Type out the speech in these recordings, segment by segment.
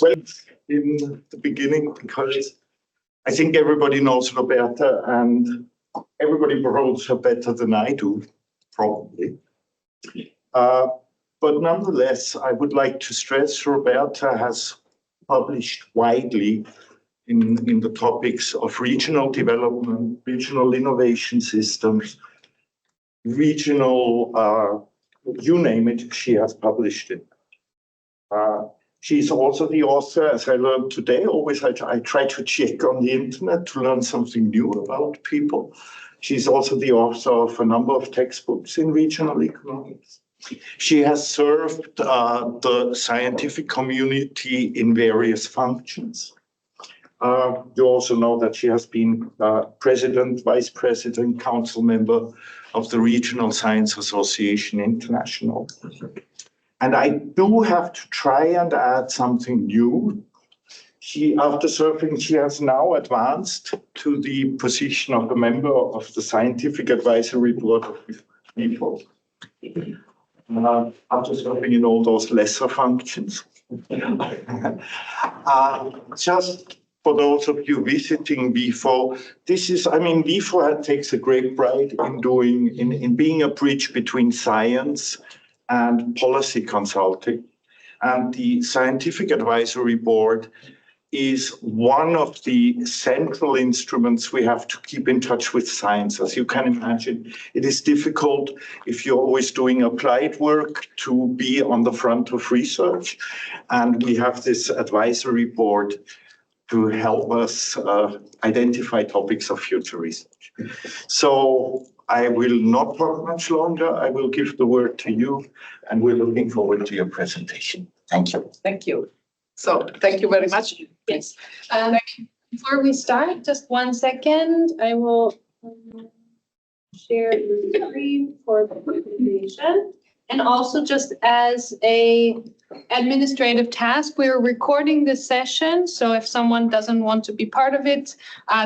Well, in the beginning, because I think everybody knows Roberta, and everybody knows her better than I do, probably. But nonetheless, I would like to stress Roberta has published widely in the topics of regional development, regional innovation systems, regional, you name it, she has published it. She's also the author, as I learned today, always I try to check on the internet to learn something new about people. She's also the author of a number of textbooks in regional economics. She has served the scientific community in various functions. You also know that she has been president, vice president, council member of the Regional Science Association International. And I do have to try and add something new. After serving, she has now advanced to the position of a member of the Scientific Advisory Board of WIFO. After serving in all those lesser functions. Just for those of you visiting WIFO, WIFO takes a great pride in being a bridge between science and policy consulting. And the Scientific Advisory Board is one of the central instruments we have to keep in touch with science. As you can imagine, it is difficult if you're always doing applied work to be on the front of research. And we have this advisory board to help us identify topics of future research. So I will not talk much longer. I will give the word to you, and we're looking forward to your presentation. Thank you. Thank you. So thank you very much. Yes. Before we start, just 1 second. I will share the screen for the presentation. And also, just as a administrative task, we're recording this session. So if someone doesn't want to be part of it,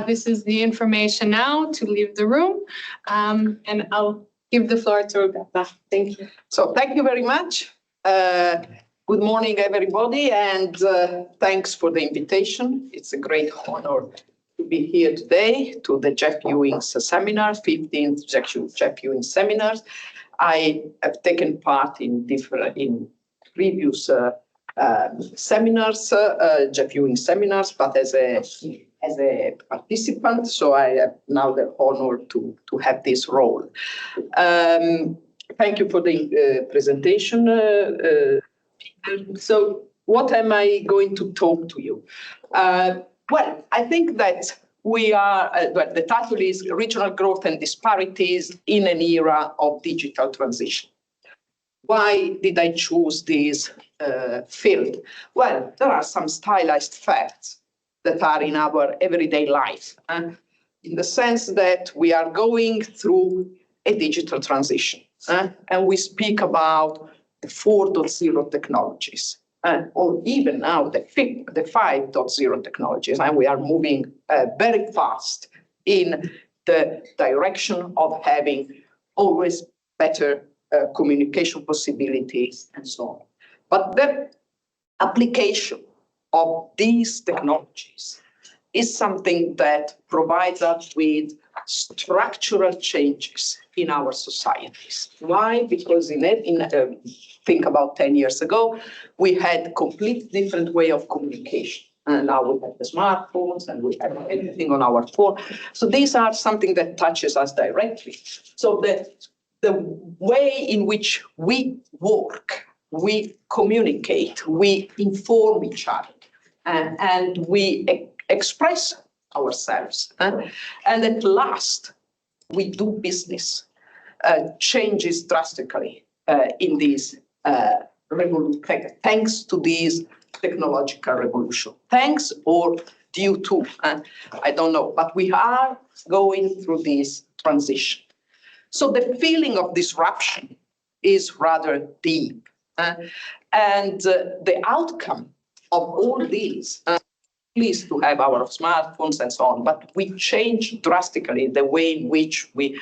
this is the information now to leave the room. And I'll give the floor to Roberta. Thank you. So thank you very much. Good morning, everybody, and thanks for the invitation. It's a great honor to be here today to the Jeff Ewing's seminar, 15th Jeff Ewing seminars. I have taken part in previous seminars, Jeff Ewing seminars, but as a participant, so I have now the honor to have this role. Thank you for the presentation, Peter. So what am I going to talk to you? Well, I think that we are, the title is Regional Growth and Disparities in an Era of Digital Transition. Why did I choose this field? Well, there are some stylized facts that are in our everyday life, in the sense that we are going through a digital transition, and we speak about the 4.0 technologies. Or even now the 5.0 technologies, and we are moving very fast in the direction of having always better communication possibilities and so on. But the application of these technologies is something that provides us with structural changes in our societies. Why? Because think about 10 years ago, we had complete different way of communication. And now we have the smartphones and we have everything on our phone. So these are something that touches us directly. So the way in which we work, we communicate, we inform each other, and we express ourselves. And at last, we do business, changes drastically in these thanks to this technological revolution. Thanks or due to, I don't know, but we are going through this transition. So the feeling of disruption is rather deep. And the outcome of all these pleased to have our smartphones and so on, but we change drastically the way in which we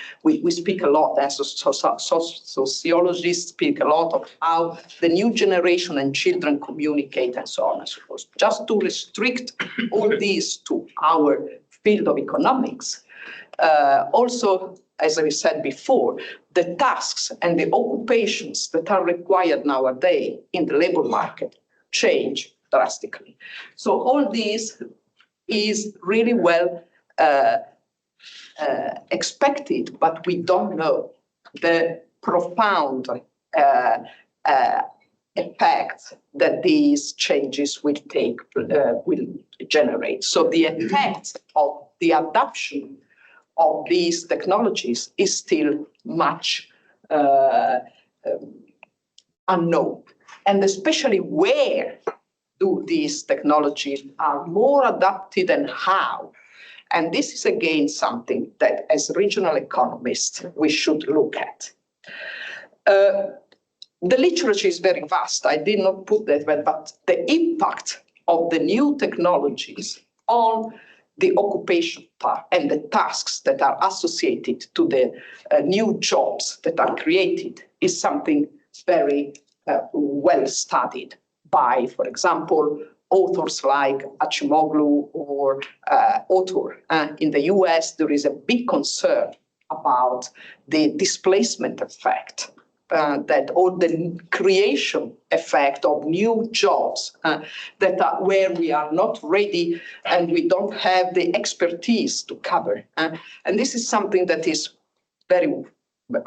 speak a lot, and sociologists speak a lot of how the new generation and children communicate and so on and so forth. Just to restrict all these to our field of economics, also, as I said before, the tasks and the occupations that are required nowadays in the labor market change drastically. So all this is really well expected, but we don't know the profound effect that these changes will generate. So the effect of the adoption of these technologies is still much unknown, and especially where do these technologies are more adapted and how. And this is again something that as regional economists we should look at. The literature is very vast. I did not put that, but the impact of the new technologies on the occupation part and the tasks that are associated to the new jobs that are created is something very well studied by, for example, authors like Acemoglu or Autor. In the US, there is a big concern about the displacement effect, that or the creation effect of new jobs that are where we are not ready and we don't have the expertise to cover. And this is something that is very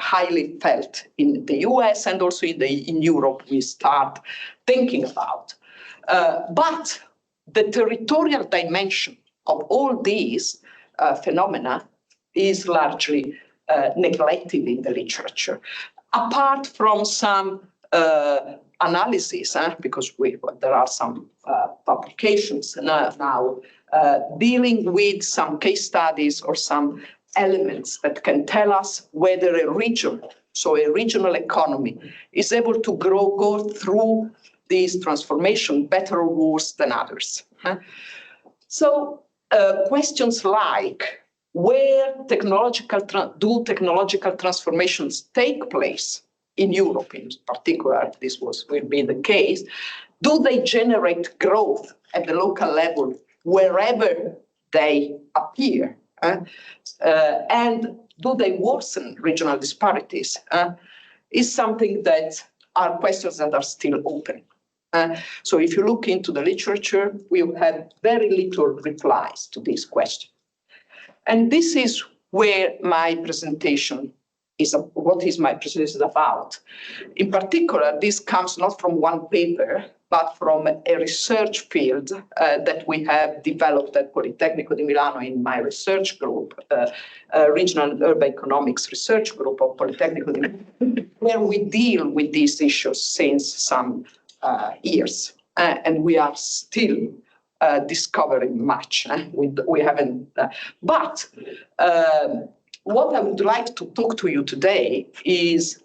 highly felt in the US and also in Europe we start thinking about. But the territorial dimension of all these phenomena is largely neglected in the literature. Apart from some analysis, because there are some publications now dealing with some case studies or some elements that can tell us whether a region, so a regional economy, is able to go through these transformation better or worse than others. So questions like where technological transformations take place in Europe in particular, this will be the case, do they generate growth at the local level wherever they appear? And do they worsen regional disparities? Is something that are questions that are still open. So if you look into the literature, we have had very little replies to this question. And this is where my presentation is, what is my presentation about. In particular, this comes not from one paper, but from a research field that we have developed at Politecnico di Milano in my research group, Regional and Urban Economics Research Group of Politecnico di Milano, where we deal with these issues since some years. And we are still discovering much. We haven't, but what I would like to talk to you today is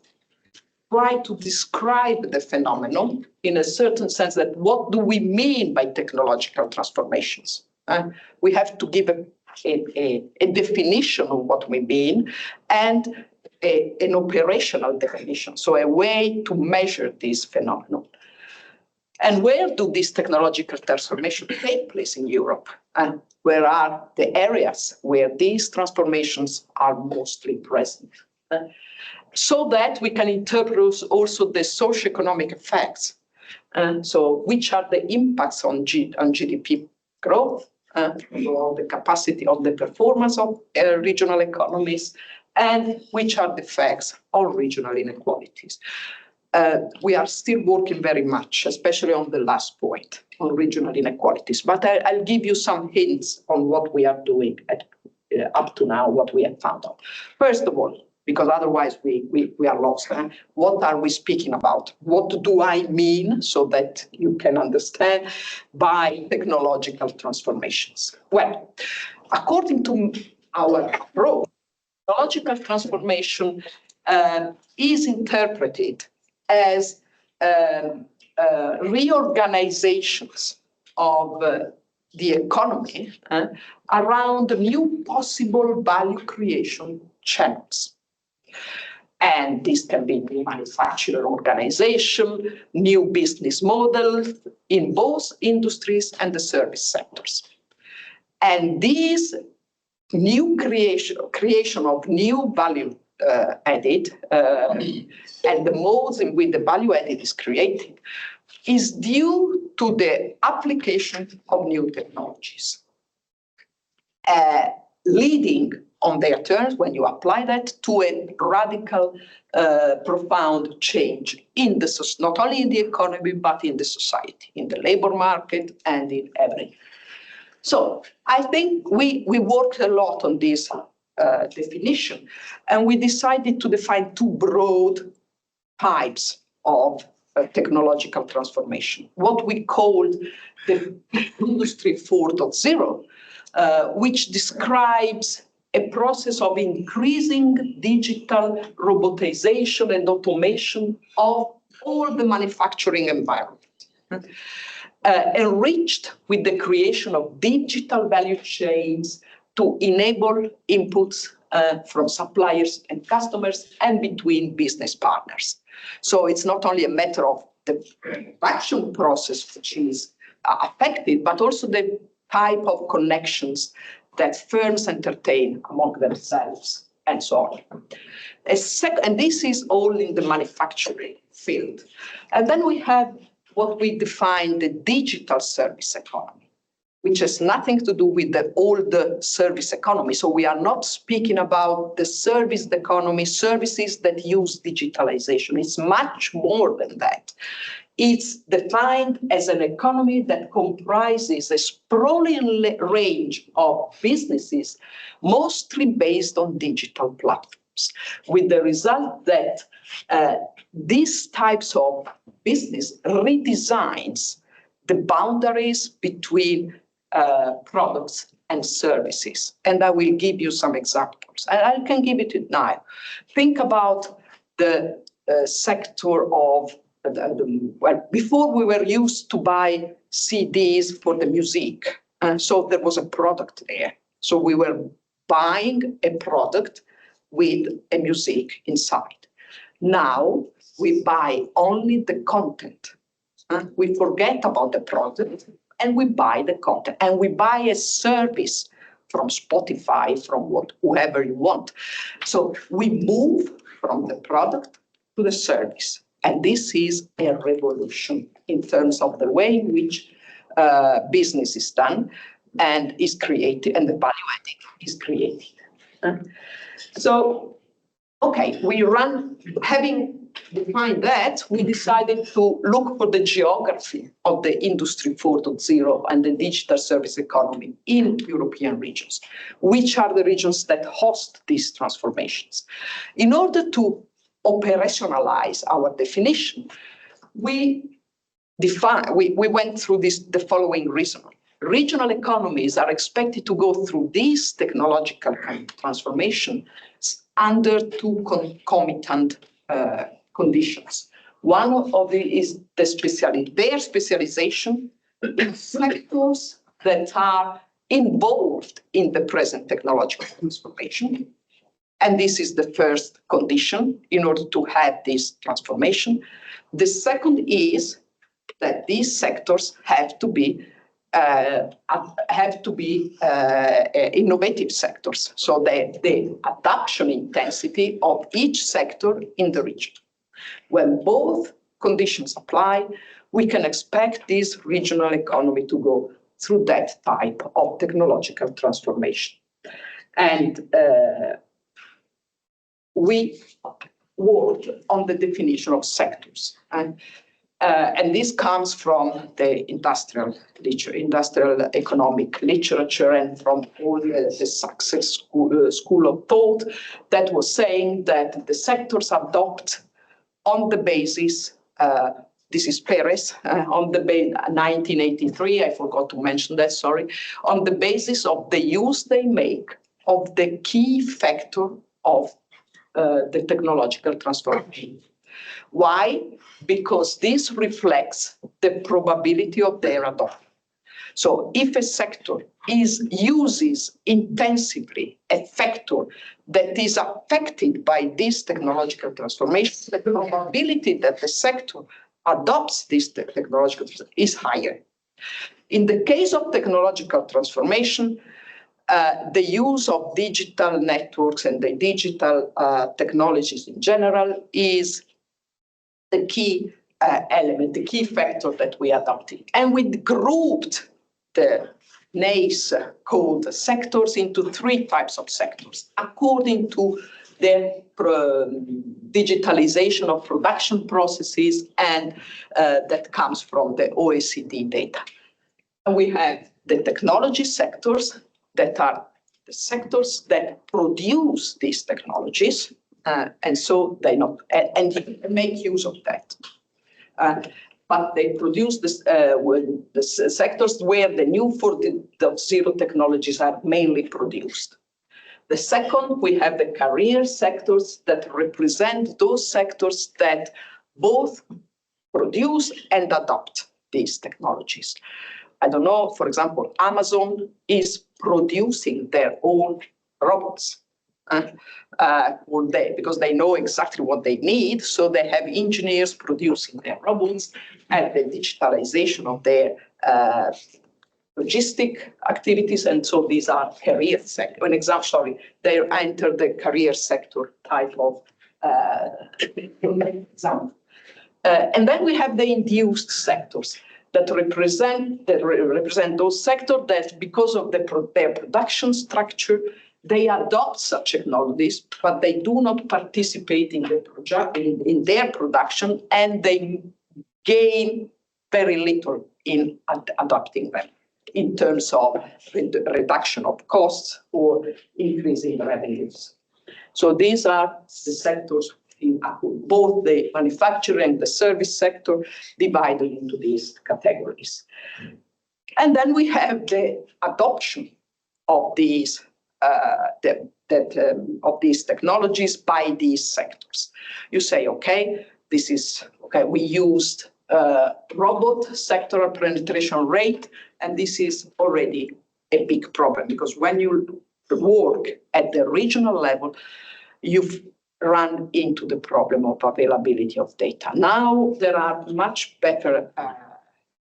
try to describe the phenomenon in a certain sense, that what do we mean by technological transformations? We have to give a definition of what we mean and an operational definition, so a way to measure this phenomenon. And where do these technological transformations take place in Europe? And where are the areas where these transformations are mostly present? So that we can interpret also the socioeconomic effects. And so which are the impacts on GDP growth, on the capacity of the performance of regional economies, and which are the effects on regional inequalities. We are still working very much, especially on the last point, on regional inequalities. But I'll give you some hints on what we are doing up to now, what we have found out. First of all, because otherwise we are lost. What are we speaking about? What do I mean, so that you can understand, by technological transformations? Well, according to our approach, technological transformation is interpreted as reorganizations of the economy around new possible value creation channels. And this can be new manufacturing organization, new business models in both industries and the service sectors. And these new creation of new value added and the modes in which the value added is created is due to the application of new technologies, leading on their terms, when you apply that, to a radical, profound change in the not only in the economy, but in the society, in the labor market, and in everything. So I think we worked a lot on this definition, and we decided to define two broad types of technological transformation, what we called the Industry 4.0, which describes a process of increasing digital robotization and automation of all the manufacturing environment, enriched with the creation of digital value chains to enable inputs from suppliers and customers and between business partners. So it's not only a matter of the production process which is affected, but also the type of connections that firms entertain among themselves and so on. And this is all in the manufacturing field. And then we have what we define the digital service economy, which has nothing to do with the old service economy. So we are not speaking about the service economy, services that use digitalization. It's much more than that. It's defined as an economy that comprises a sprawling range of businesses, mostly based on digital platforms, with the result that these types of business redesigns the boundaries between products and services. And I will give you some examples. And I can give it now. Think about the sector of, well, before we were used to buy CDs for the music. And so there was a product there. So we were buying a product with a music inside. Now we buy only the content. We forget about the product and we buy the content, and we buy a service from Spotify, from whoever you want. So we move from the product to the service. And this is a revolution in terms of the way in which business is done and is created, and the value added is created. So, okay, having defined that, we decided to look for the geography of the Industry 4.0 and the digital service economy in European regions. Which are the regions that host these transformations? In order to operationalize our definition, we went through the following reason. Regional economies are expected to go through this technological transformation under two concomitant conditions. One of it is their specialization in sectors that are involved in the present technological transformation. And this is the first condition in order to have this transformation. The second is that these sectors have to be innovative sectors. So the adoption intensity of each sector in the region. When both conditions apply, we can expect this regional economy to go through that type of technological transformation. And we worked on the definition of sectors. And this comes from the industrial economic literature and from all the success school of thought that was saying that the sectors adopt on the basis, this is Perez, on the 1983, I forgot to mention that, sorry, on the basis of the use they make of the key factor of the technological transformation. Why? Because this reflects the probability of their adoption. So if a sector uses intensively a factor that is affected by this technological transformation, the probability that the sector adopts this technological transformation is higher. In the case of technological transformation, the use of digital networks and the digital technologies in general is the key element, the key factor that we adopted. And we grouped the NACE code sectors into 3 types of sectors, according to their digitalization of production processes, and that comes from the OECD data. And we have the technology sectors that are the sectors that produce these technologies, and so they not and make use of that. But they produce this, the sectors where the new 4.0 technologies are mainly produced. The second, we have the career sectors that represent those sectors that both produce and adopt these technologies. I don't know, for example, Amazon is producing their own robots. Because they know exactly what they need, so they have engineers producing their robots, and the digitalization of their logistic activities, and so these are career sector. An example, sorry, they enter the career sector type of example. And then we have the induced sectors that represent those sectors that, because of their production structure, they adopt such technologies, but they do not participate in their production, and they gain very little in adopting them in terms of reduction of costs or increasing revenues. So these are the sectors in both the manufacturing and the service sector divided into these categories. And then we have the adoption of these of these technologies by these sectors. You say, okay, this is okay. We used robot sectoral penetration rate, and this is already a big problem, because when you work at the regional level, you've run into the problem of availability of data. Now there are much better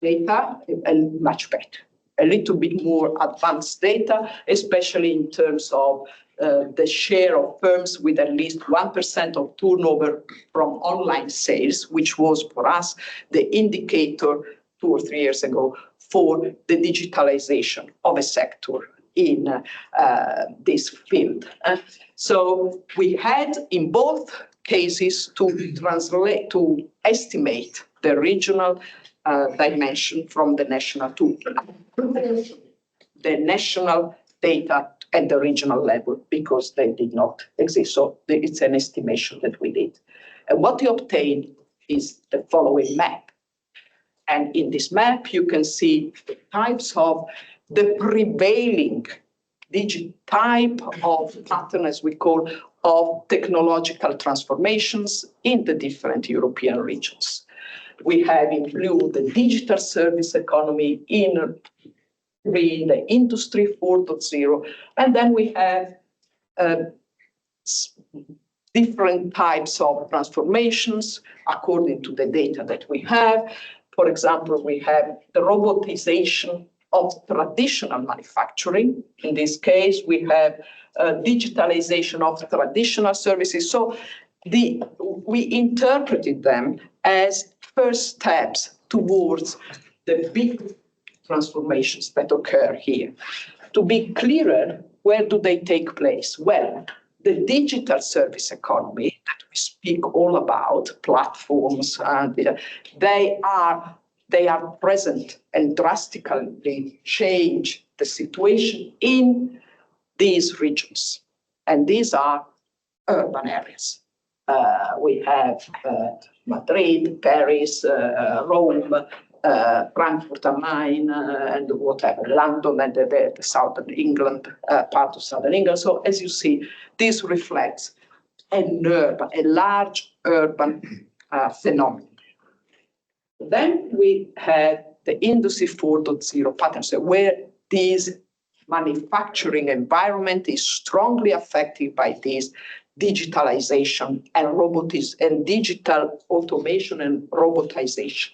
data, and much better, a little bit more advanced data, especially in terms of the share of firms with at least 1% of turnover from online sales, which was for us the indicator 2 or 3 years ago for the digitalization of a sector in this field. So we had in both cases to estimate the regional dimension from the national to the national data at the regional level, because they did not exist. So it's an estimation that we did. And what we obtained is the following map. And in this map, you can see the types of the prevailing type of pattern, as we call, of technological transformations in the different European regions. We have in blue the digital service economy, in green the industry 4.0, and then we have different types of transformations according to the data that we have. For example, we have the robotization of traditional manufacturing. In this case, we have digitalization of traditional services. So we interpreted them as first steps towards the big transformations that occur here. To be clearer, where do they take place? Well, the digital service economy that we speak all about, platforms, they are present and drastically change the situation in these regions. And these are urban areas. We have Madrid, Paris, Rome, Frankfurt am Main, and whatever, London, and the southern England, part of southern England. So as you see, this reflects a large urban phenomenon. Then we have the Industry 4.0 patterns, where this manufacturing environment is strongly affected by this digitalization and robotics and digital automation and robotization.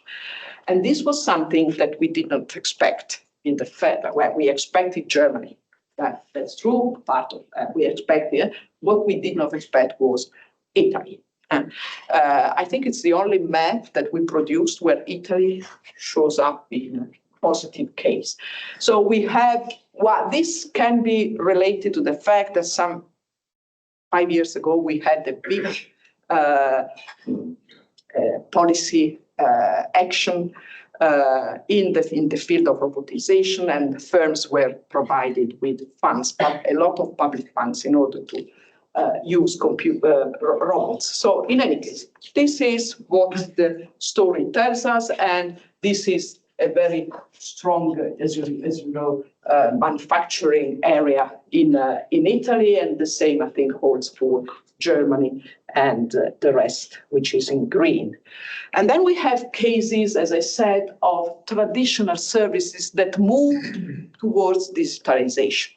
And this was something that we did not expect in the Fed, where we expected Germany. That's true, part of we expected. What we did not expect was Italy. And I think it's the only map that we produced where Italy shows up in a positive case. So we have, well, this can be related to the fact that 5 years ago we had a big policy action in the field of robotization, and firms were provided with funds, but a lot of public funds in order to use robots. So in any case, this is what the story tells us, and this is a very strong, as you know, manufacturing area in Italy, and the same I think holds for Germany and the rest, which is in green. And then we have cases, as I said, of traditional services that moved towards digitalization.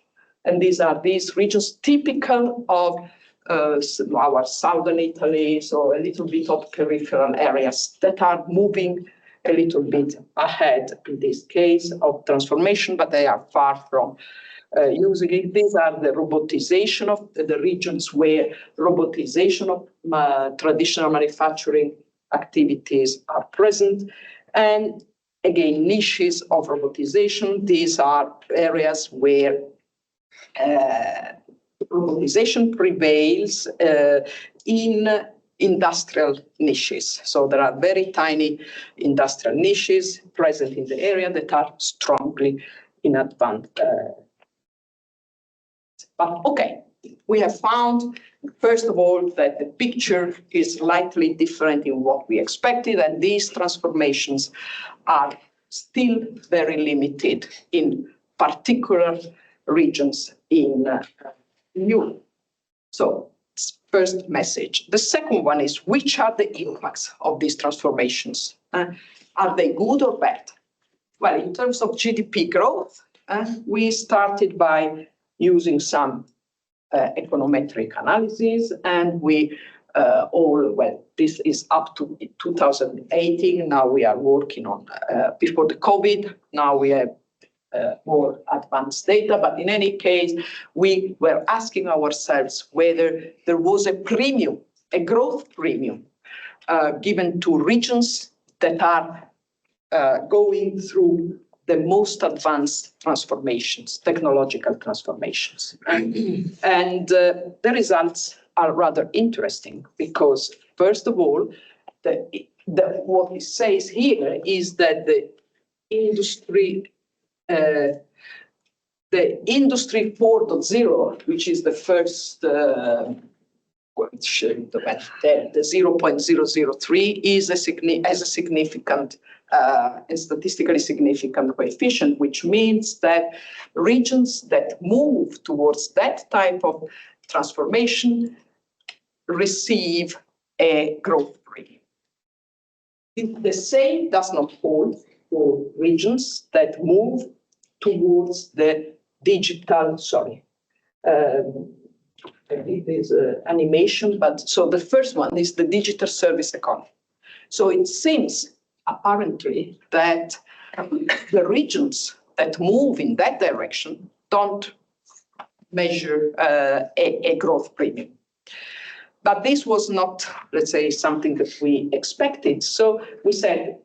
And these are these regions typical of our southern Italy, so a little bit of peripheral areas that are moving a little bit ahead in this case of transformation, but they are far from using it. These are the robotization of the regions where robotization of traditional manufacturing activities are present. And again, niches of robotization. These are areas where robotization prevails in industrial niches. So there are very tiny industrial niches present in the area that are strongly in advance. But okay, we have found, first of all, that the picture is slightly different in what we expected, and these transformations are still very limited in particular regions in Europe. So, first message. The second one is, which are the impacts of these transformations? Are they good or bad? Well, in terms of GDP growth, we started by using some econometric analysis, and we this is up to 2018. Now we are working on, before the COVID, now we have more advanced data, but in any case, we were asking ourselves whether there was a premium, a growth premium, given to regions that are going through the most advanced transformations, technological transformations. And the results are rather interesting because, first of all, what it says here is that the industry 4.0, which is the first, the 0.003 is has a significant, and statistically significant coefficient, which means that regions that move towards that type of transformation receive a growth rate. The same does not hold for regions that move towards the digital, there's animation, but so the first one is the digital service economy. So it seems apparently that the regions that move in that direction don't measure a growth premium. But this was not, let's say, something that we expected. So we said,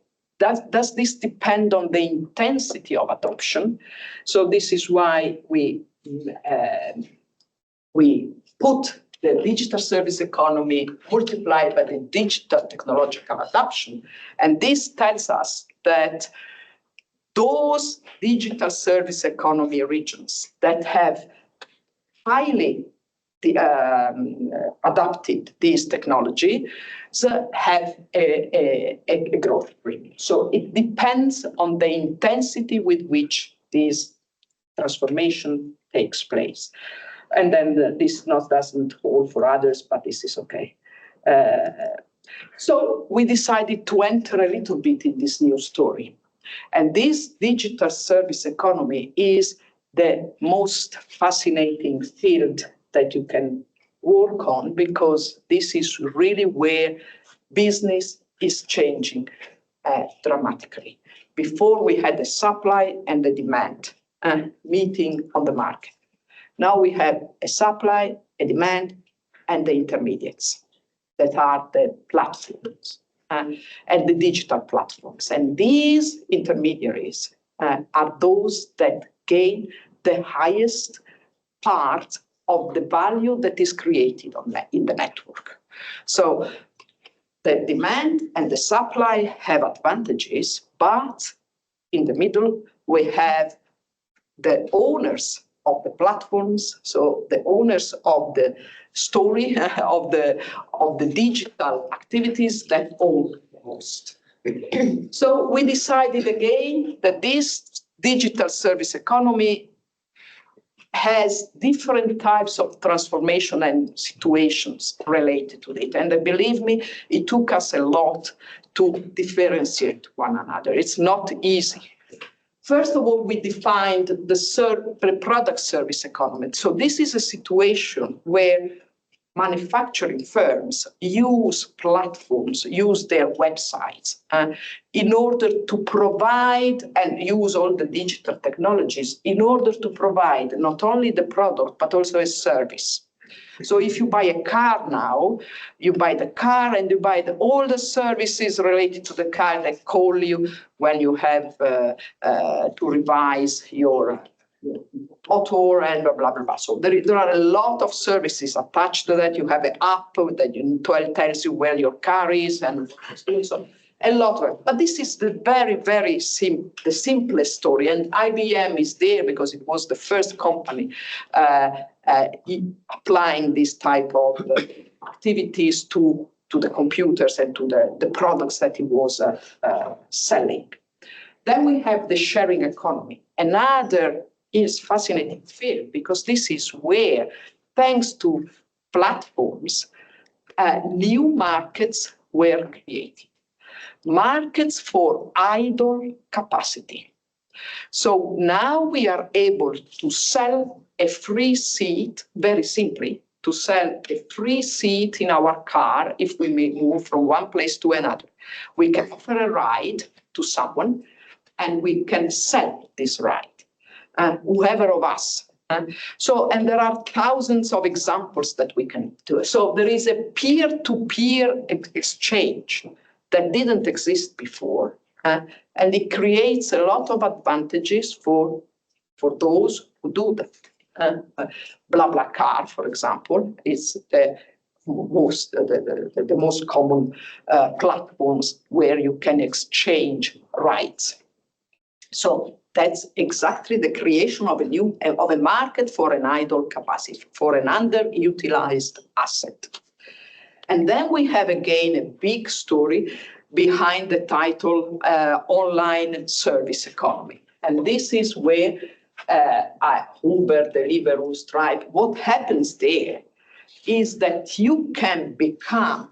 does this depend on the intensity of adoption? So this is why we put the digital service economy multiplied by the digital technological adoption. And this tells us that those digital service economy regions that have highly adopted this technology have a growth premium. So it depends on the intensity with which this transformation takes place. And then this doesn't hold for others, but this is okay. So we decided to enter a little bit in this new story. And this digital service economy is the most fascinating field that you can work on, because this is really where business is changing dramatically. Before we had the supply and the demand meeting on the market. Now we have a supply, a demand, and the intermediates that are the platforms and the digital platforms. And these intermediaries are those that gain the highest part of the value that is created in the network. So the demand and the supply have advantages, but in the middle, we have the owners of the platforms, so the owners of the story, of the digital activities that own the most. So we decided again that this digital service economy has different types of transformation and situations related to it. And believe me, it took us a lot to differentiate one another. It's not easy. First of all, we defined the product service economy. So this is a situation where manufacturing firms use platforms, use their websites in order to provide and use all the digital technologies in order to provide not only the product, but also a service. So if you buy a car now, you buy the car and you buy all the services related to the car that call you when you have to revise your motor and blah, blah, blah. So there are a lot of services attached to that. You have an app that tells you where your car is and so a lot of it. But this is the very the simplest story. And IBM is there because it was the first company applying this type of activities to the computers and to the products that it was selling. Then we have the sharing economy. Another is fascinating field, because this is where, thanks to platforms, new markets were created. Markets for idle capacity. So now we are able to sell a free seat, very simply, to sell a free seat in our car if we may move from one place to another. We can offer a ride to someone and we can sell this ride, whoever of us. And there are thousands of examples that we can do. So there is a peer-to-peer exchange that didn't exist before, and it creates a lot of advantages for those who do that. BlaBlaCar, for example, is the most common platforms where you can exchange rights. So that's exactly the creation of a market for an idle capacity, for an underutilized asset. And then we have again a big story behind the title online service economy. And this is where Uber, Deliveroo, Stripe, what happens there is that you can become,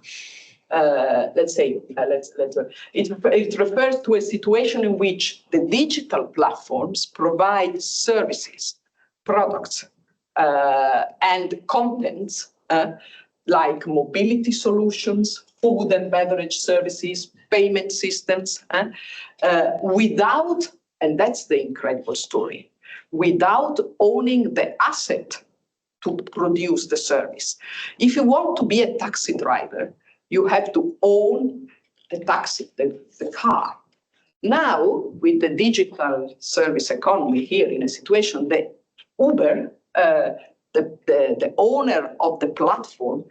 it refers to a situation in which the digital platforms provide services, products, and contents like mobility solutions, food and beverage services, payment systems, without, and that's the incredible story, without owning the asset to produce the service. If you want to be a taxi driver, you have to own the taxi, the car. Now, with the digital service economy here in a situation that Uber, the owner of the platform,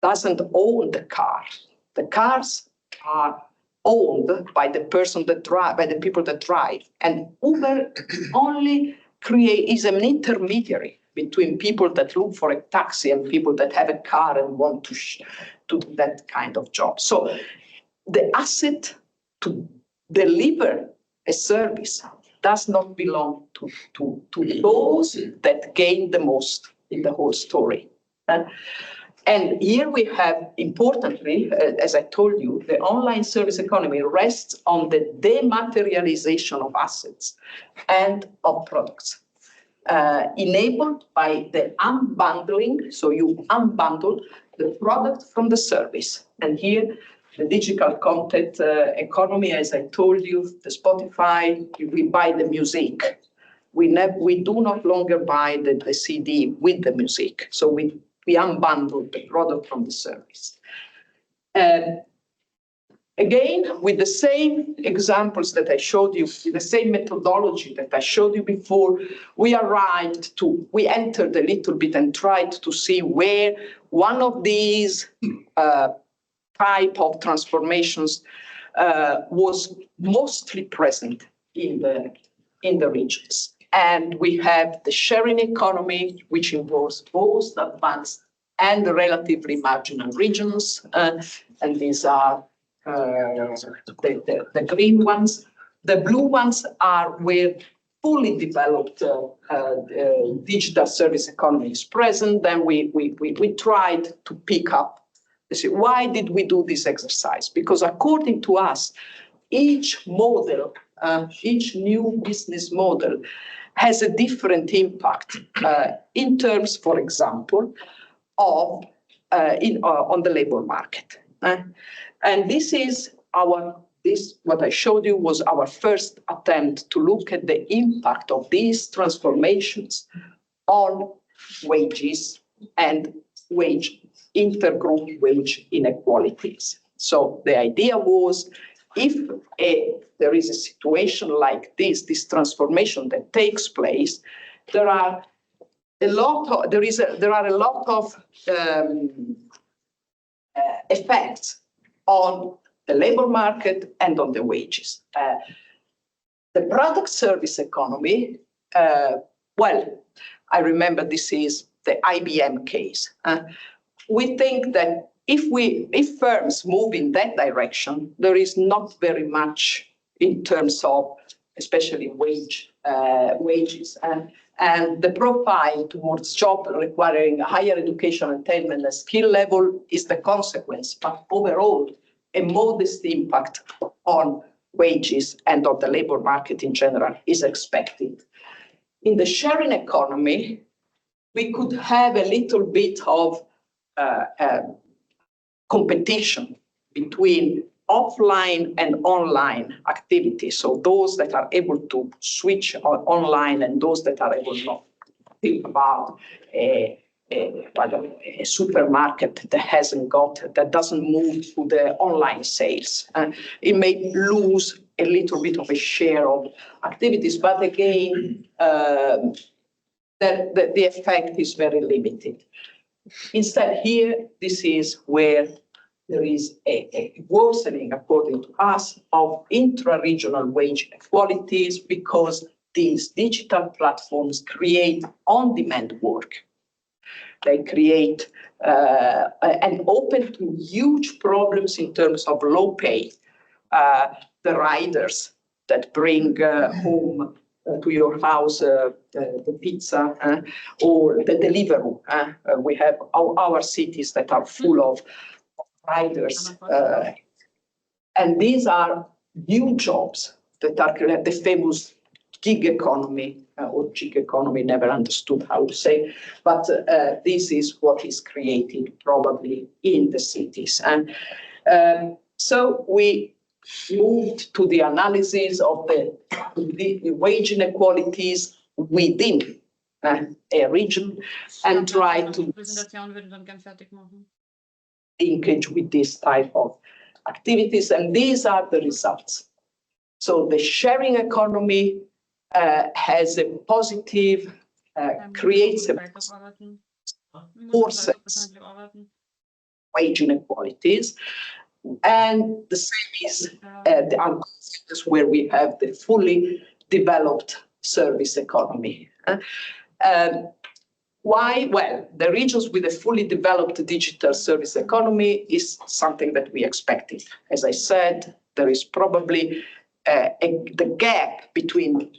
doesn't own the car. The cars are owned by the people that drive. And Uber only is an intermediary between people that look for a taxi and people that have a car and want to do that kind of job. So the asset to deliver a service does not belong to those that gain the most in the whole story. And here we have, importantly, as I told you, the online service economy rests on the dematerialization of assets and of products, enabled by the unbundling. So you unbundle the product from the service. And here, the digital content economy, as I told you, the Spotify, we buy the music. We do not longer buy the CD with the music. So we unbundle the product from the service. Again, with the same examples that I showed you, with the same methodology that I showed you before, we entered a little bit and tried to see where one of these type of transformations was mostly present in the regions. And we have the sharing economy, which involves both advanced and relatively marginal regions. And these are the green ones. The blue ones are where fully developed digital service economy is present. Then we tried to pick up. Why did we do this exercise? Because according to us, each model, each new business model has a different impact in terms, for example, of on the labor market. And this is what I showed you was our first attempt to look at the impact of these transformations on wages and intergroup wage inequalities. So the idea was, if there is a situation like this transformation that takes place, there are a lot of effects on the labor market and on the wages. The product service economy, well, I remember this is the IBM case. We think that if firms move in that direction, there is not very much in terms of, especially wages. And the profile towards job requiring a higher education attainment and skill level is the consequence. But overall, a modest impact on wages and on the labor market in general is expected. In the sharing economy, we could have a little bit of competition between offline and online activities. So those that are able to switch online and those that are able not. Think about a supermarket that doesn't move to the online sales. It may lose a little bit of a share of activities, but again, the effect is very limited. Instead, here, this is where there is a worsening, according to us, of intra-regional wage inequalities because these digital platforms create on-demand work. They create and open to huge problems in terms of low pay. The riders that bring home to your house the pizza or the delivery. We have our cities that are full of riders. And these are new jobs that are the famous gig economy or gig economy, never understood how to say, but this is what is created probably in the cities. And so we moved to the analysis of the wage inequalities within a region and try to linkage with this type of activities. And these are the results. So the sharing economy has a positive, creates a forces wage inequalities. And the same is the unconscious, where we have the fully developed service economy. Why? Well, the regions with a fully developed digital service economy is something that we expected. As I said, there is probably the gap between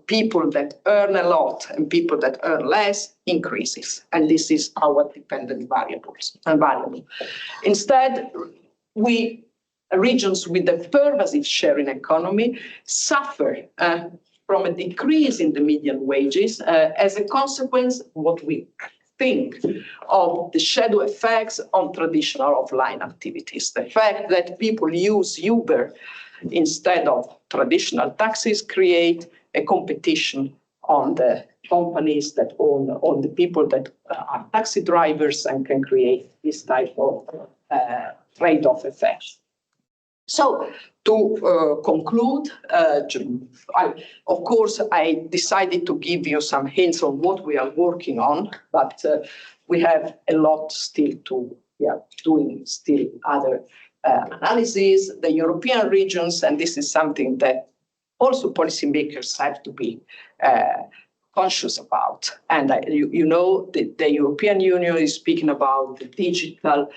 people that earn a lot and people that earn less increases. And this is our dependent variable. Instead, regions with a pervasive sharing economy suffer from a decrease in the median wages as a consequence of what we think of the shadow effects on traditional offline activities. The fact that people use Uber instead of traditional taxis create a competition on the companies that own, on the people that are taxi drivers, and can create this type of trade-off effect. So to conclude, of course, I decided to give you some hints on what we are working on, but we have a lot still to, doing still other analysis. The European regions, and this is something that also policymakers have to be conscious about. And you know, the European Union is speaking about the Digital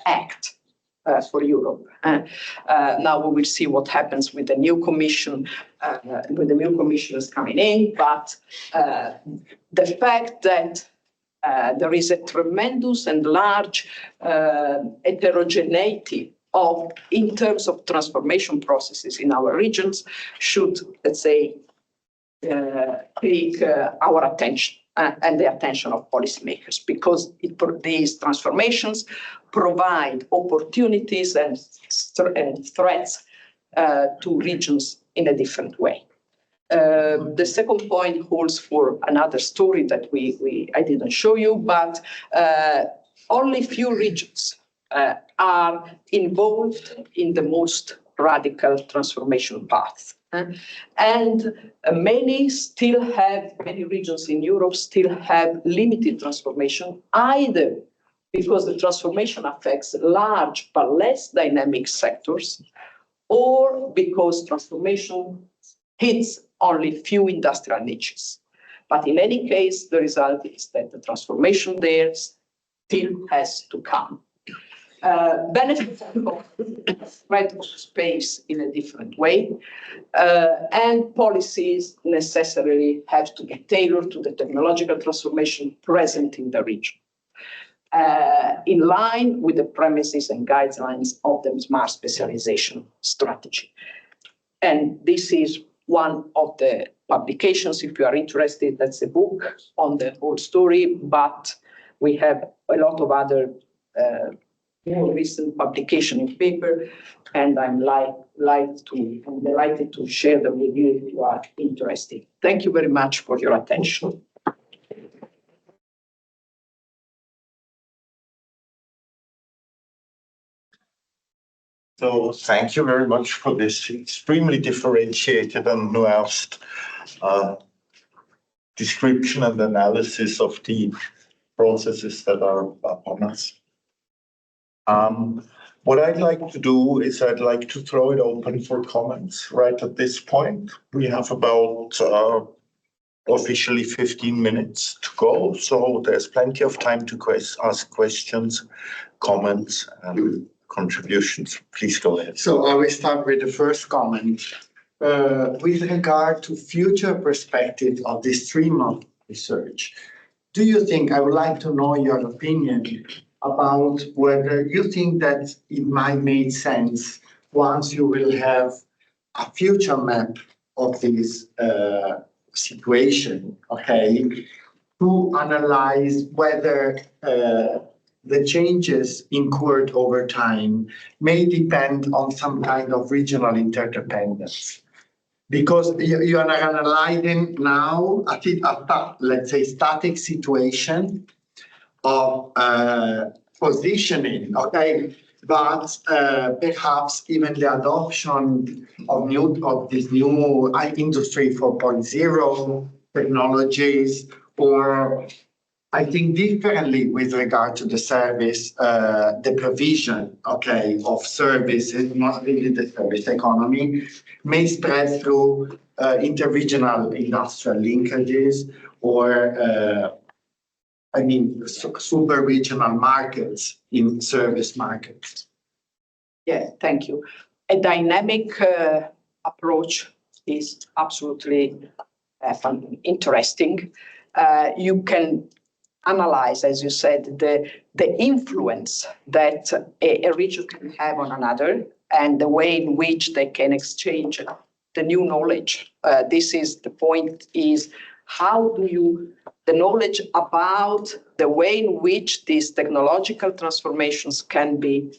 Act for Europe. Now we will see what happens with the new commission, with the new commissioners coming in. But the fact that there is a tremendous and large heterogeneity in terms of transformation processes in our regions should, let's say, take our attention and the attention of policymakers, because these transformations provide opportunities and threats to regions in a different way. The second point holds for another story that I didn't show you, but only few regions are involved in the most radical transformation path. And many regions in Europe still have limited transformation, either because the transformation affects large but less dynamic sectors, or because transformation hits only few industrial niches. But in any case, the result is that the transformation there still has to come. Benefits of spread of space in a different way, and policies necessarily have to be tailored to the technological transformation present in the region, in line with the premises and guidelines of the smart specialization strategy. And this is one of the publications. If you are interested, that's a book on the whole story, but we have a lot of other more recent publication in paper, and I'm delighted to share them with you if you are interested. Thank you very much for your attention. So thank you very much for this extremely differentiated and nuanced description and analysis of the processes that are upon us. What I'd like to do is I'd like to throw it open for comments right at this point. We have about officially 15 minutes to go, so there's plenty of time to ask questions, comments, and contributions. Please go ahead. So I will start with the first comment. With regard to future perspective of this stream of research, do you think, I would like to know your opinion about whether you think that it might make sense once you will have a future map of this situation, okay, to analyze whether the changes incurred over time may depend on some kind of regional interdependence. Because you are analyzing now, let's say, static situation of positioning, okay, but perhaps even the adoption of this new industry 4.0 technologies, or I think differently with regard to the service, the provision, okay, of services, not really the service economy, may spread through interregional industrial linkages, or super regional markets in service markets. Yeah, thank you. A dynamic approach is absolutely interesting. You can analyze, as you said, the influence that a region can have on another and the way in which they can exchange the new knowledge. This is the point, is how do you, the knowledge about the way in which these technological transformations can be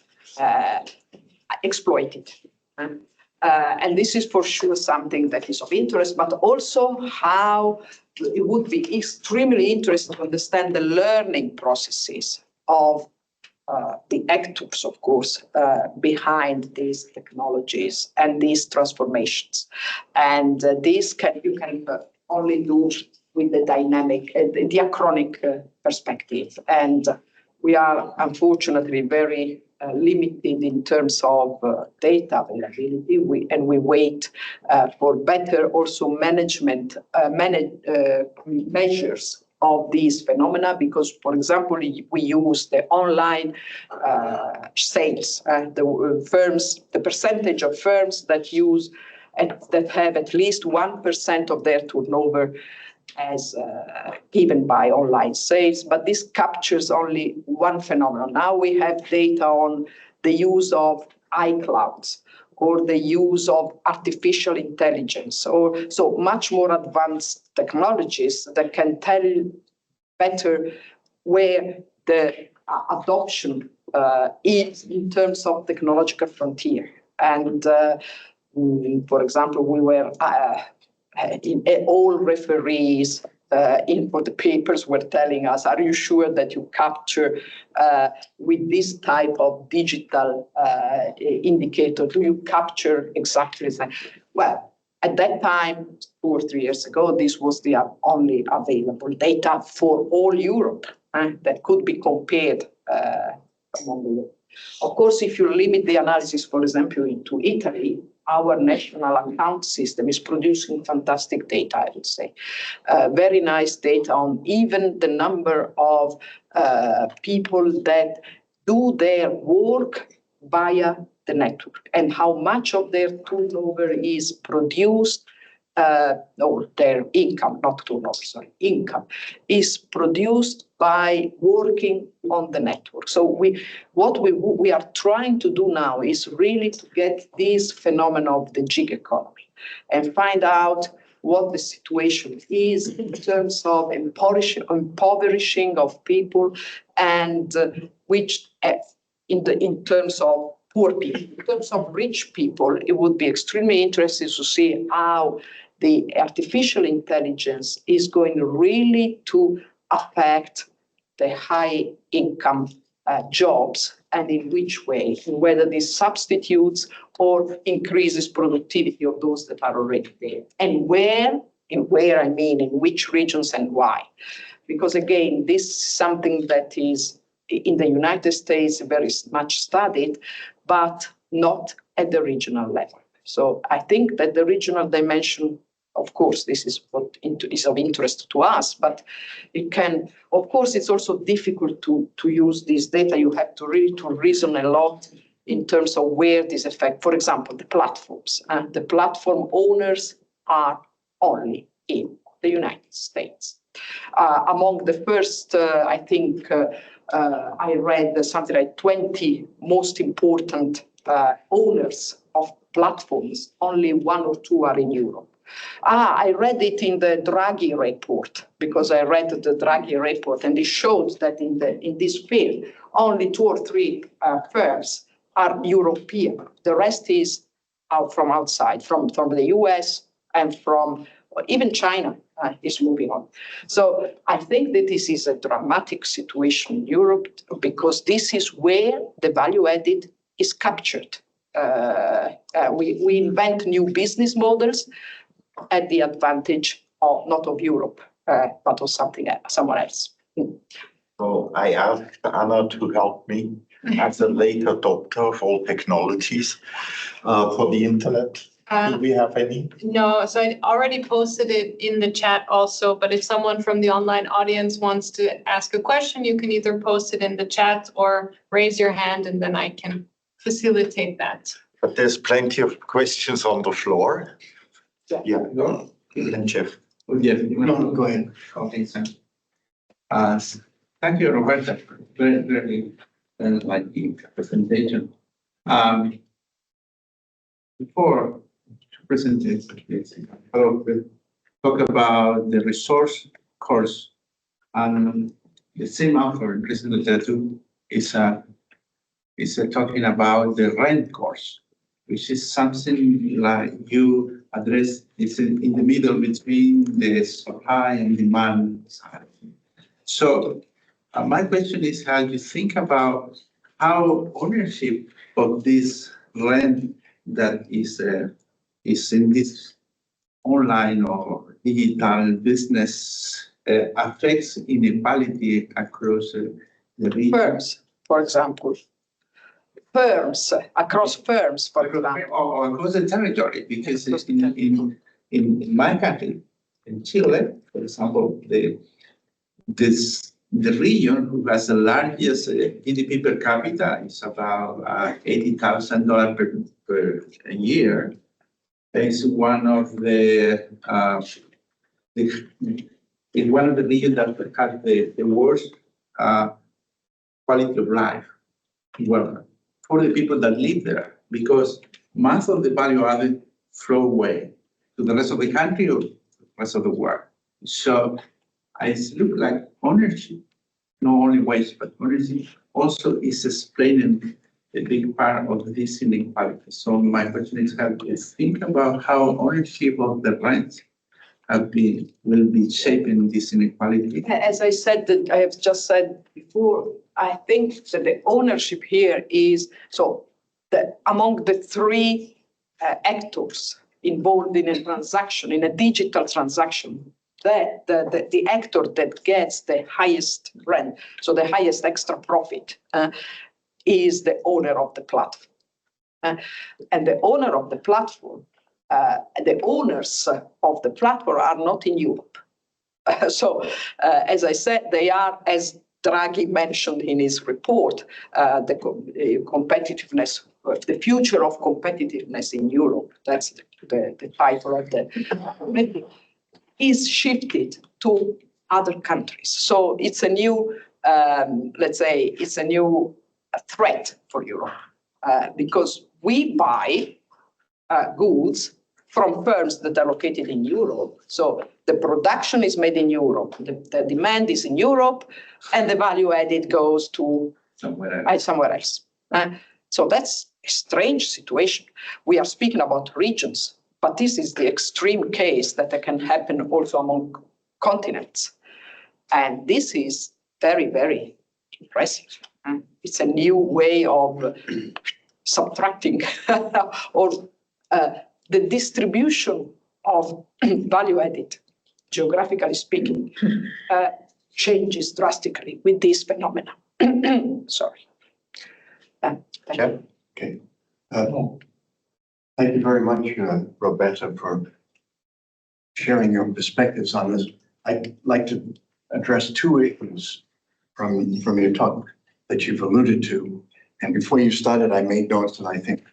exploited. And this is for sure something that is of interest, but also how it would be extremely interesting to understand the learning processes of the actors, of course, behind these technologies and these transformations. And this you can only do with the dynamic, the diachronic perspective. And we are unfortunately very limited in terms of data availability, we wait for better also management measures of these phenomena, because, for example, we use the online sales, the percentage of firms that use that have at least 1% of their turnover as given by online sales, but this captures only one phenomenon. Now we have data on the use of iClouds or the use of artificial intelligence, or so much more advanced technologies that can tell better where the adoption is in terms of technological frontier. And for example, we were all referees for the papers were telling us, are you sure that you capture with this type of digital indicator, do you capture exactly the same? Well, at that time, 2 or 3 years ago, this was the only available data for all Europe that could be compared among the world. Of course, if you limit the analysis, for example, into Italy, our national account system is producing fantastic data, I would say. Very nice data on even the number of people that do their work via the network and how much of their turnover is produced, or their income, not turnover, sorry, income, is produced by working on the network. So what we are trying to do now is really to get this phenomenon of the gig economy and find out what the situation is in terms of impoverishing of people, and which in terms of poor people. In terms of rich people, it would be extremely interesting to see how the artificial intelligence is going really to affect the high income jobs, and in which way, and whether this substitutes or increases productivity of those that are already there, and where I mean in which regions and why. Because again, this is something that is in the United States very much studied, but not at the regional level. So I think that the regional dimension, of course, this is what is of interest to us, but it can, of course, it's also difficult to use this data. You have to really reason a lot in terms of where this effect, for example, the platforms, and the platform owners are only in the United States. Among the first, I think, I read something like 20 most important owners of platforms, only 1 or 2 are in Europe. I read it in the Draghi report, because I read the Draghi report, and it showed that in this field, only 2 or 3 firms are European. The rest is out from outside, from the US and from even China is moving on. So I think that this is a dramatic situation in Europe, because this is where the value added is captured. We invent new business models at the advantage of not of Europe, but of somewhere else. So I asked Anna to help me as a late adopter of all technologies for the internet. Do we have any? No, so I already posted it in the chat also, but if someone from the online audience wants to ask a question, you can either post it in the chat or raise your hand, and then I can facilitate that. But there's plenty of questions on the floor. Yeah, then Jeff. Yes. No, go ahead. Okay, so, thank you, Roberta, for very enlightening presentation. Before to present this, I'll talk about the resource course, and the same author, Christian Literature, is talking about the rent course, which is something like you address is in the middle between the supply and demand side. So my question is how you think about how ownership of this rent that is in this online or digital business affects inequality across the region. Firms, for example. Firms, across firms, for example. Or across the territory, because it's in my country, in Chile, for example, the region who has the largest GDP per capita is about $80,000 per year. It's one of the regions that has the worst quality of life. Well, for the people that live there, because most of the value added flow away to the rest of the country or the rest of the world. So I look like ownership, not only wage, but ownership also is explaining a big part of this inequality. So my question is how do you think about how ownership of the rent will be shaping this inequality? As I said, that I have just said before, I think that the ownership here is, so that among the three actors involved in a transaction, in a digital transaction, that the actor that gets the highest rent, so the highest extra profit, is the owner of the platform. And the owner of the platform, the owners of the platform are not in Europe. So, as I said, they are, as Draghi mentioned in his report, the competitiveness, the future of competitiveness in Europe, that's the title of the is shifted to other countries. So it's a new, let's say, it's a new threat for Europe because we buy goods from firms that are located in Europe. So the production is made in Europe, the demand is in Europe, and the value added goes to somewhere else. So that's a strange situation. We are speaking about regions, but this is the extreme case that can happen also among continents. And this is very, very impressive. It's a new way of subtracting or the distribution of value added, geographically speaking, changes drastically with this phenomenon. Sorry. Okay. Thank you very much, Roberta, for sharing your perspectives on this. I'd like to address two issues from your talk that you've alluded to. And before you started, I made notes, and I think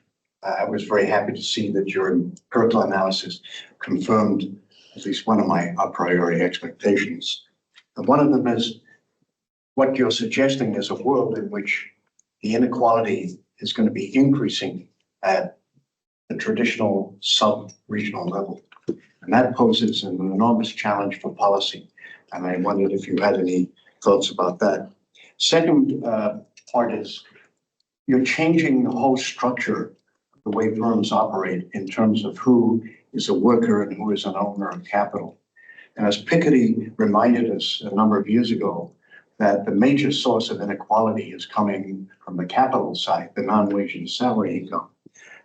I was very happy to see that your empirical analysis confirmed at least one of my a priori expectations. And one of them is what you're suggesting is a world in which the inequality is going to be increasing at the traditional sub-regional level. And that poses an enormous challenge for policy. And I wondered if you had any thoughts about that. Second part is you're changing the whole structure of the way firms operate in terms of who is a worker and who is an owner of capital. And as Piketty reminded us a number of years ago, that the major source of inequality is coming from the capital side, the non-wage and salary income.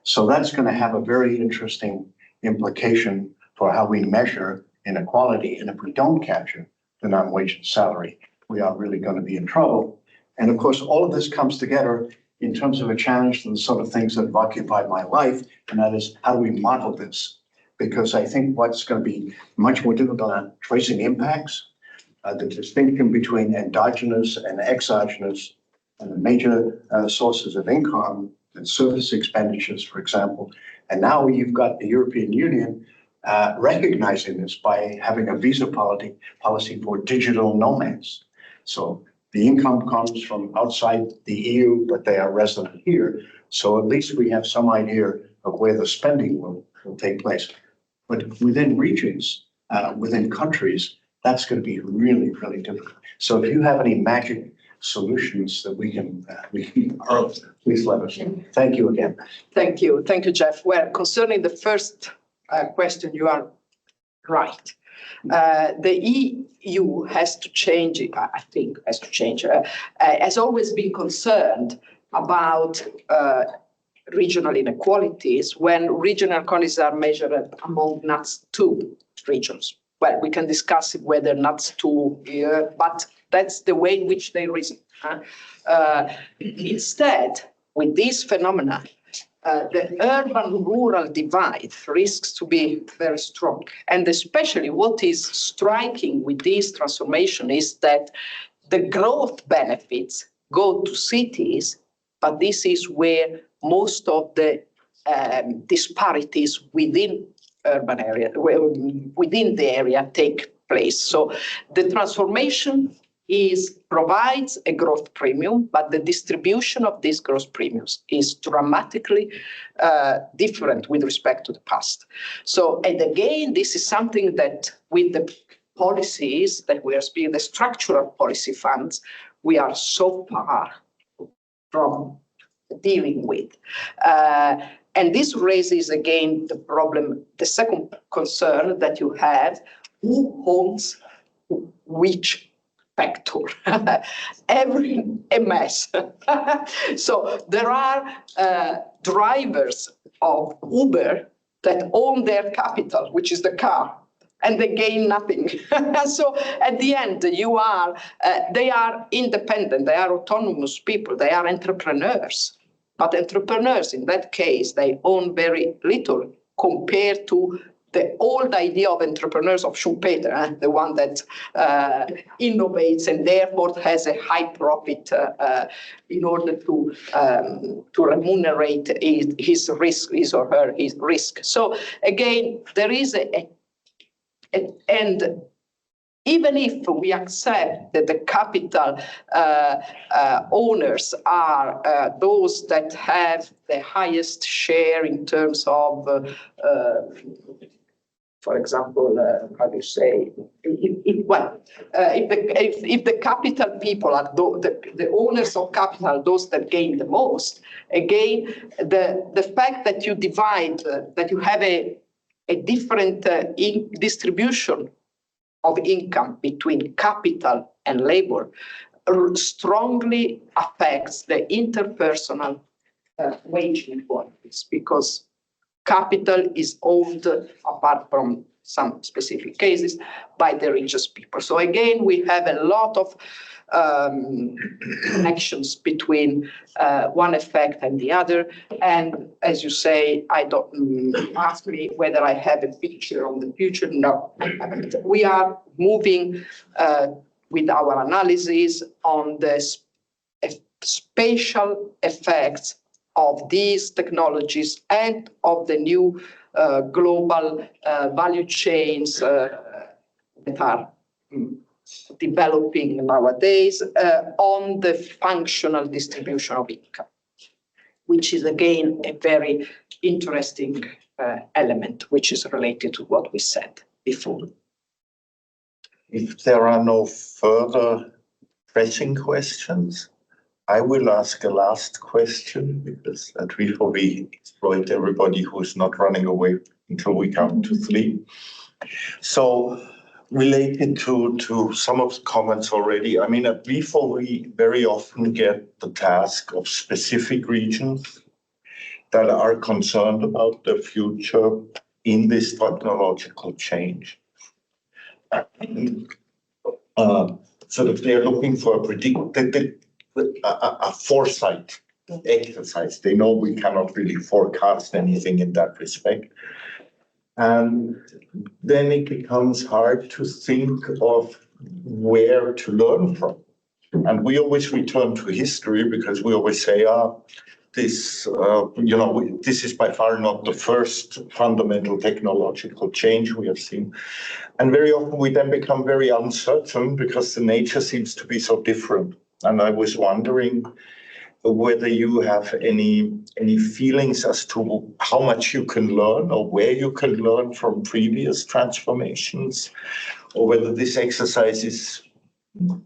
So that's going to have a very interesting implication for how we measure inequality. And if we don't capture the non-wage and salary, we are really going to be in trouble. And of course, all of this comes together in terms of a challenge to the sort of things that have occupied my life, and that is how do we model this? Because I think what's going to be much more difficult on tracing impacts, the distinction between endogenous and exogenous, and the major sources of income and service expenditures, for example. And now you've got the European Union recognizing this by having a visa policy for digital nomads. So the income comes from outside the EU, but they are resident here. So at least we have some idea of where the spending will take place. But within regions, within countries, that's going to be really, really difficult. So if you have any magic solutions that we can please let us know. Thank you again. Thank you, Jeff. Well, concerning the first question, you are right. The EU has to change, I think, has always been concerned about regional inequalities when regional inequalities are measured among NUTS 2 regions. Well, we can discuss whether NUTS 2, but that's the way in which they reason. Instead, with this phenomena, the urban-rural divide risks to be very strong. And especially what is striking with this transformation is that the growth benefits go to cities, but this is where most of the disparities within urban area, within the area take place. So the transformation provides a growth premium, but the distribution of these growth premiums is dramatically different with respect to the past. So, and again, this is something that with the policies that we are speaking, the structural policy funds, we are so far from dealing with. And this raises again the problem, the second concern that you have, who owns which factor? A mess. So there are drivers of Uber that own their capital, which is the car, and they gain nothing. So at the end, they are independent, they are autonomous people, they are entrepreneurs. But entrepreneurs, in that case, they own very little compared to the old idea of entrepreneurs of Schumpeter, the one that innovates and therefore has a high profit in order to remunerate his or her risk. So again, there is and even if we accept that the capital owners are those that have the highest share in terms of, for example, how do you say, if the capital people are the owners of capital, those that gain the most, again, the fact that you divide, that you have a different distribution of income between capital and labor strongly affects the interpersonal wage inequalities, because capital is owned, apart from some specific cases, by the richest people. So again, we have a lot of connections between one effect and the other. And as you say, I don't ask me whether I have a picture on the future. No, we are moving with our analysis on the spatial effects of these technologies and of the new global value chains that are developing nowadays on the functional distribution of income, which is again a very interesting element, which is related to what we said before. If there are no further pressing questions, I will ask a last question, because at WIFO we exploit everybody who is not running away until we count to 3. So related to some of the comments already, I mean, at WIFO we very often get the task of specific regions that are concerned about the future in this technological change. So that they're looking for a foresight exercise. They know we cannot really forecast anything in that respect. And then it becomes hard to think of where to learn from. And we always return to history, because we always say, this, this is by far not the first fundamental technological change we have seen. And very often we then become very uncertain because the nature seems to be so different. And I was wondering whether you have any feelings as to how much you can learn or where you can learn from previous transformations, or whether this exercise is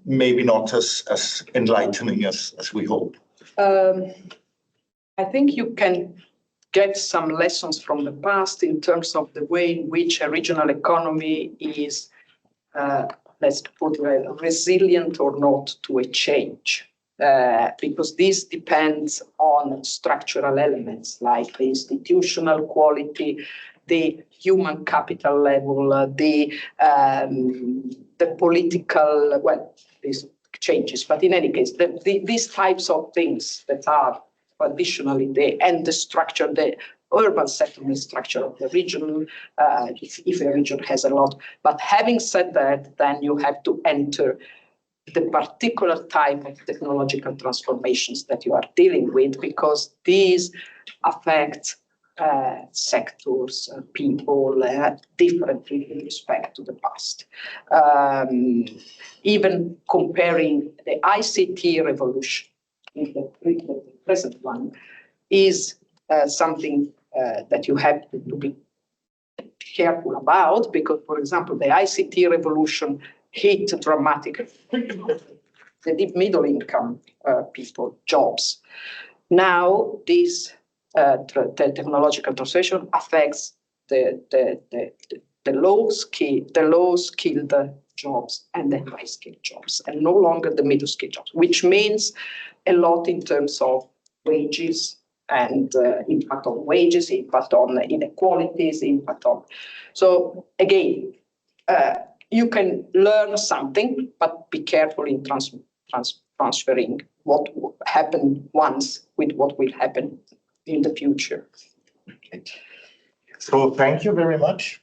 maybe not as enlightening as we hope. I think you can get some lessons from the past in terms of the way in which a regional economy is, let's put it, resilient or not to a change. Because this depends on structural elements like the institutional quality, the human capital level, the political, well, these changes. But in any case, these types of things that are traditionally the structure, the urban settlement structure of the region, if a region has a lot. But having said that, then you have to enter the particular type of technological transformations that you are dealing with, because these affect sectors, people differently in respect to the past. Even comparing the ICT revolution with the present one is something that you have to be careful about, because, for example, the ICT revolution hit dramatically the deep middle income people, jobs. Now, this the technological transition affects the low skilled jobs and the high skilled jobs, and no longer the middle skilled jobs, which means a lot in terms of wages and impact on wages, impact on inequalities, impact on. So again, you can learn something, but be careful in transferring what happened once with what will happen in the future. So thank you very much.